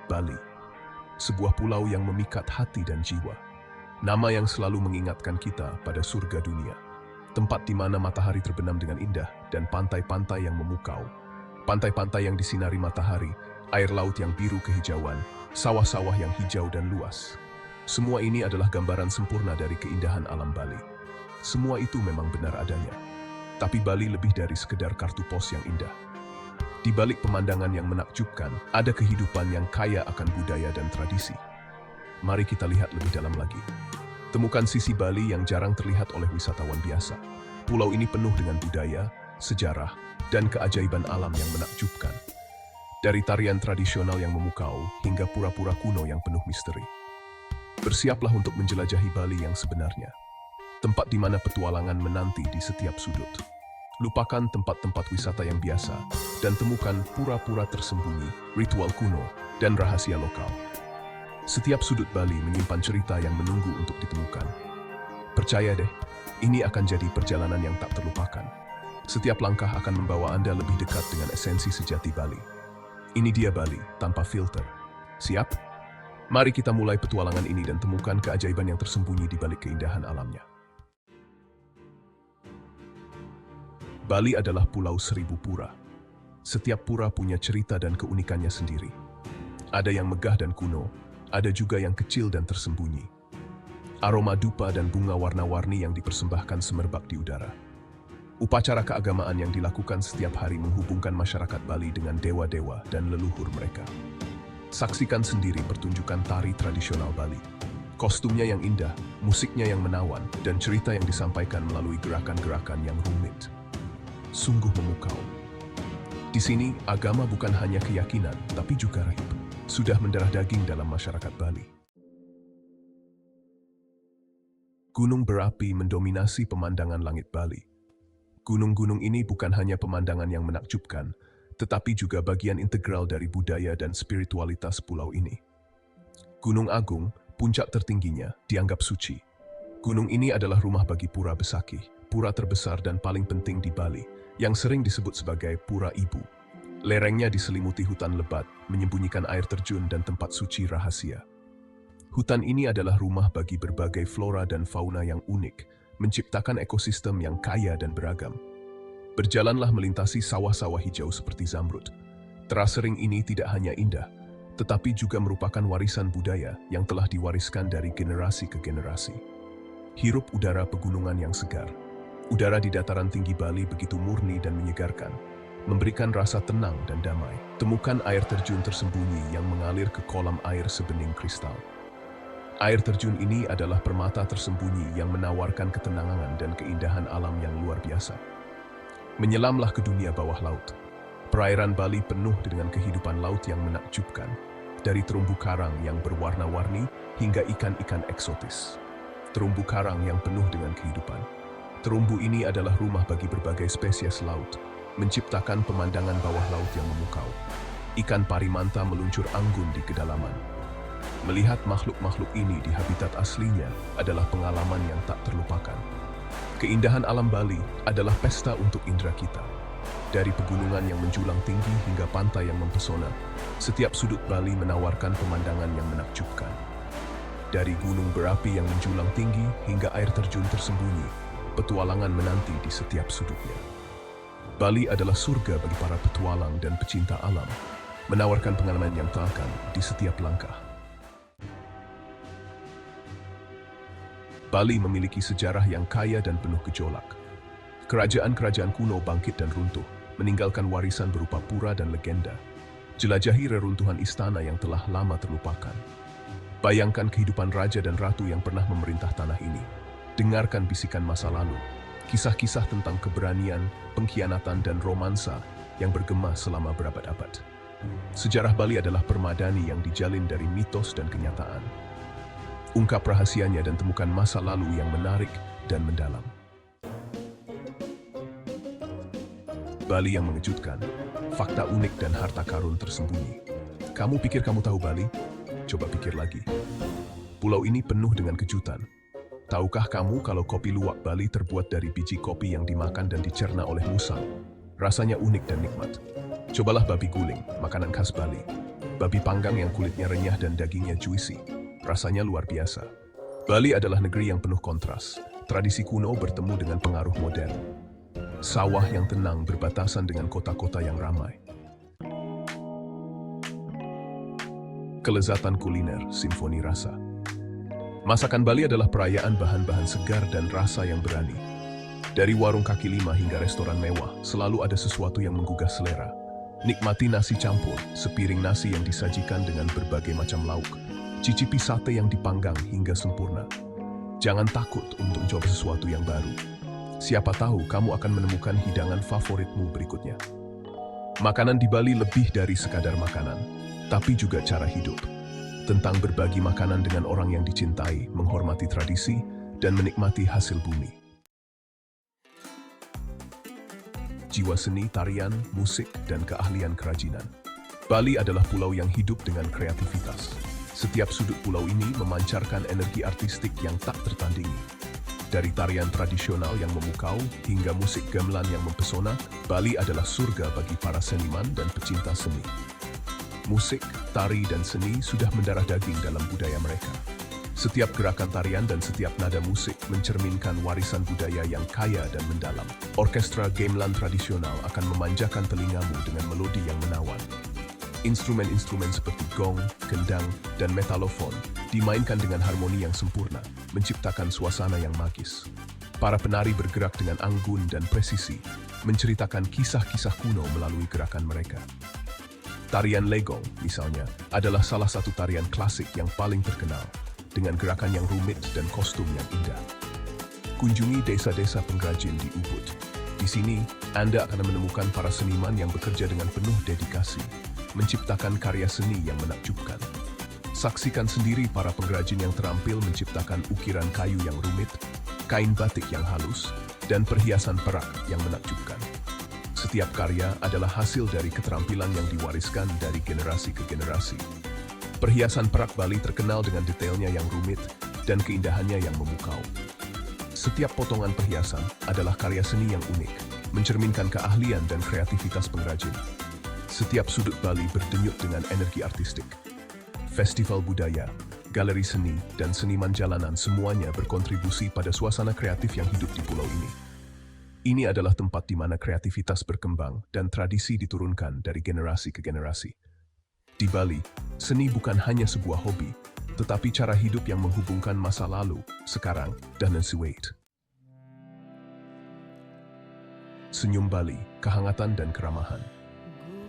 Bali. Sebuah pulau yang memikat hati dan jiwa. Nama yang selalu mengingatkan kita pada surga dunia. Tempat di mana matahari terbenam dengan indah dan pantai-pantai yang memukau. Pantai-pantai yang disinari matahari, air laut yang biru kehijauan, sawah-sawah yang hijau dan luas. Semua ini adalah gambaran sempurna dari keindahan alam Bali. Semua itu memang benar adanya. Tapi Bali lebih dari sekedar kartu pos yang indah. Di balik pemandangan yang menakjubkan, ada kehidupan yang kaya akan budaya dan tradisi. Mari kita lihat lebih dalam lagi. Temukan sisi Bali yang jarang terlihat oleh wisatawan biasa. Pulau ini penuh dengan budaya, sejarah, dan keajaiban alam yang menakjubkan. Dari tarian tradisional yang memukau hingga pura-pura kuno yang penuh misteri. Bersiaplah untuk menjelajahi Bali yang sebenarnya. Tempat di mana petualangan menanti di setiap sudut. Lupakan tempat-tempat wisata yang biasa dan temukan pura-pura tersembunyi, ritual kuno, dan rahasia lokal. Setiap sudut Bali menyimpan cerita yang menunggu untuk ditemukan. Percaya deh, ini akan jadi perjalanan yang tak terlupakan. Setiap langkah akan membawa Anda lebih dekat dengan esensi sejati Bali. Ini dia Bali, tanpa filter. Siap? Mari kita mulai petualangan ini dan temukan keajaiban yang tersembunyi di balik keindahan alamnya. Bali adalah pulau seribu pura. Setiap pura punya cerita dan keunikannya sendiri. Ada yang megah dan kuno, ada juga yang kecil dan tersembunyi. Aroma dupa dan bunga warna-warni yang dipersembahkan semerbak di udara. Upacara keagamaan yang dilakukan setiap hari menghubungkan masyarakat Bali dengan dewa-dewa dan leluhur mereka. Saksikan sendiri pertunjukan tari tradisional Bali. Kostumnya yang indah, musiknya yang menawan, dan cerita yang disampaikan melalui gerakan-gerakan yang rumit. Sungguh memukau. Di sini, agama bukan hanya keyakinan, tapi juga rahib. Sudah mendarah daging dalam masyarakat Bali. Gunung berapi mendominasi pemandangan langit Bali. Gunung-gunung ini bukan hanya pemandangan yang menakjubkan, tetapi juga bagian integral dari budaya dan spiritualitas pulau ini. Gunung Agung, puncak tertingginya, dianggap suci. Gunung ini adalah rumah bagi Pura Besakih, pura terbesar dan paling penting di Bali, yang sering disebut sebagai Pura Ibu. Lerengnya diselimuti hutan lebat, menyembunyikan air terjun dan tempat suci rahasia. Hutan ini adalah rumah bagi berbagai flora dan fauna yang unik, menciptakan ekosistem yang kaya dan beragam. Berjalanlah melintasi sawah-sawah hijau seperti zamrud. Terasering ini tidak hanya indah, tetapi juga merupakan warisan budaya yang telah diwariskan dari generasi ke generasi. Hirup udara pegunungan yang segar. Udara di dataran tinggi Bali begitu murni dan menyegarkan, memberikan rasa tenang dan damai. Temukan air terjun tersembunyi yang mengalir ke kolam air sebening kristal. Air terjun ini adalah permata tersembunyi yang menawarkan ketenangan dan keindahan alam yang luar biasa. Menyelamlah ke dunia bawah laut. Perairan Bali penuh dengan kehidupan laut yang menakjubkan, dari terumbu karang yang berwarna-warni hingga ikan-ikan eksotis. Terumbu karang yang penuh dengan kehidupan. Terumbu ini adalah rumah bagi berbagai spesies laut, menciptakan pemandangan bawah laut yang memukau. Ikan parimanta meluncur anggun di kedalaman. Melihat makhluk-makhluk ini di habitat aslinya adalah pengalaman yang tak terlupakan. Keindahan alam Bali adalah pesta untuk indera kita. Dari pegunungan yang menjulang tinggi hingga pantai yang mempesona, setiap sudut Bali menawarkan pemandangan yang menakjubkan. Dari gunung berapi yang menjulang tinggi hingga air terjun tersembunyi, petualangan menanti di setiap sudutnya. Bali adalah surga bagi para petualang dan pecinta alam, menawarkan pengalaman yang tak akan di setiap langkah. Bali memiliki sejarah yang kaya dan penuh gejolak. Kerajaan-kerajaan kuno bangkit dan runtuh, meninggalkan warisan berupa pura dan legenda. Jelajahi reruntuhan istana yang telah lama terlupakan. Bayangkan kehidupan raja dan ratu yang pernah memerintah tanah ini. Dengarkan bisikan masa lalu, kisah-kisah tentang keberanian, pengkhianatan, dan romansa yang bergema selama berabad-abad. Sejarah Bali adalah permadani yang dijalin dari mitos dan kenyataan. Ungkap rahasianya dan temukan masa lalu yang menarik dan mendalam. Bali yang mengejutkan, fakta unik dan harta karun tersembunyi. Kamu pikir kamu tahu Bali? Coba pikir lagi. Pulau ini penuh dengan kejutan. Tahukah kamu kalau kopi luwak Bali terbuat dari biji kopi yang dimakan dan dicerna oleh musang? Rasanya unik dan nikmat. Cobalah babi guling, makanan khas Bali. babi panggang yang kulitnya renyah dan dagingnya juicy. Rasanya luar biasa. Bali adalah negeri yang penuh kontras. Tradisi kuno bertemu dengan pengaruh modern. Sawah yang tenang berbatasan dengan kota-kota yang ramai. Kelezatan kuliner, simfoni rasa. Masakan Bali adalah perayaan bahan-bahan segar dan rasa yang berani. Dari warung kaki lima hingga restoran mewah, selalu ada sesuatu yang menggugah selera. Nikmati nasi campur, sepiring nasi yang disajikan dengan berbagai macam lauk. Cicipi sate yang dipanggang hingga sempurna. Jangan takut untuk mencoba sesuatu yang baru. Siapa tahu kamu akan menemukan hidangan favoritmu berikutnya. Makanan di Bali lebih dari sekadar makanan, tapi juga cara hidup. Tentang berbagi makanan dengan orang yang dicintai, menghormati tradisi, dan menikmati hasil bumi. Jiwa seni, tarian, musik, dan keahlian kerajinan. Bali adalah pulau yang hidup dengan kreativitas. Setiap sudut pulau ini memancarkan energi artistik yang tak tertandingi. Dari tarian tradisional yang memukau hingga musik gamelan yang mempesona, Bali adalah surga bagi para seniman dan pecinta seni. Musik, tari, dan seni sudah mendarah daging dalam budaya mereka. Setiap gerakan tarian dan setiap nada musik mencerminkan warisan budaya yang kaya dan mendalam. Orkestra gamelan tradisional akan memanjakan telingamu dengan melodi yang menawan. Instrumen-instrumen seperti gong, gendang, dan metalofon dimainkan dengan harmoni yang sempurna, menciptakan suasana yang magis. Para penari bergerak dengan anggun dan presisi, menceritakan kisah-kisah kuno melalui gerakan mereka. Tarian legong, misalnya, adalah salah satu tarian klasik yang paling terkenal, dengan gerakan yang rumit dan kostum yang indah. Kunjungi desa-desa pengrajin di Ubud. Di sini, Anda akan menemukan para seniman yang bekerja dengan penuh dedikasi, menciptakan karya seni yang menakjubkan. Saksikan sendiri para pengrajin yang terampil menciptakan ukiran kayu yang rumit, kain batik yang halus, dan perhiasan perak yang menakjubkan. Setiap karya adalah hasil dari keterampilan yang diwariskan dari generasi ke generasi. Perhiasan perak Bali terkenal dengan detailnya yang rumit dan keindahannya yang memukau. Setiap potongan perhiasan adalah karya seni yang unik, mencerminkan keahlian dan kreativitas pengrajin. Setiap sudut Bali berdenyut dengan energi artistik. Festival budaya, galeri seni, dan seniman jalanan semuanya berkontribusi pada suasana kreatif yang hidup di pulau ini. Ini adalah tempat di mana kreativitas berkembang dan tradisi diturunkan dari generasi ke generasi. Di Bali, seni bukan hanya sebuah hobi, tetapi cara hidup yang menghubungkan masa lalu, sekarang, dan nanti. Senyum Bali, kehangatan dan keramahan.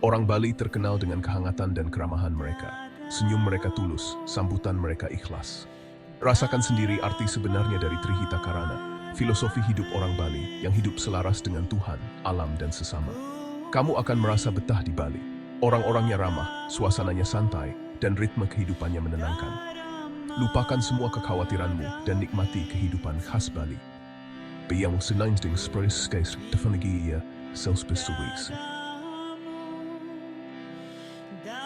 Orang Bali terkenal dengan kehangatan dan keramahan mereka. Senyum mereka tulus, sambutan mereka ikhlas. Rasakan sendiri arti sebenarnya dari Trihita Karana, filosofi hidup orang Bali yang hidup selaras dengan Tuhan, alam, dan sesama. Kamu akan merasa betah di Bali. Orang-orangnya ramah, suasananya santai, dan ritme kehidupannya menenangkan. Lupakan semua kekhawatiranmu dan nikmati kehidupan khas Bali. Biyang senangding spres case defanigi selspessuwis.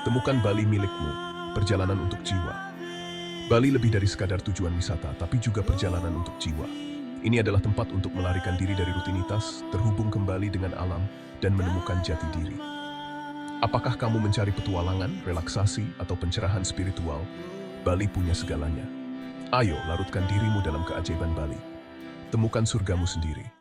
Temukan Bali milikmu, perjalanan untuk jiwa. Bali lebih dari sekadar tujuan wisata, tapi juga perjalanan untuk jiwa. Ini adalah tempat untuk melarikan diri dari rutinitas, terhubung kembali dengan alam, dan menemukan jati diri. Apakah kamu mencari petualangan, relaksasi, atau pencerahan spiritual? Bali punya segalanya. Ayo, larutkan dirimu dalam keajaiban Bali. Temukan surgamu sendiri.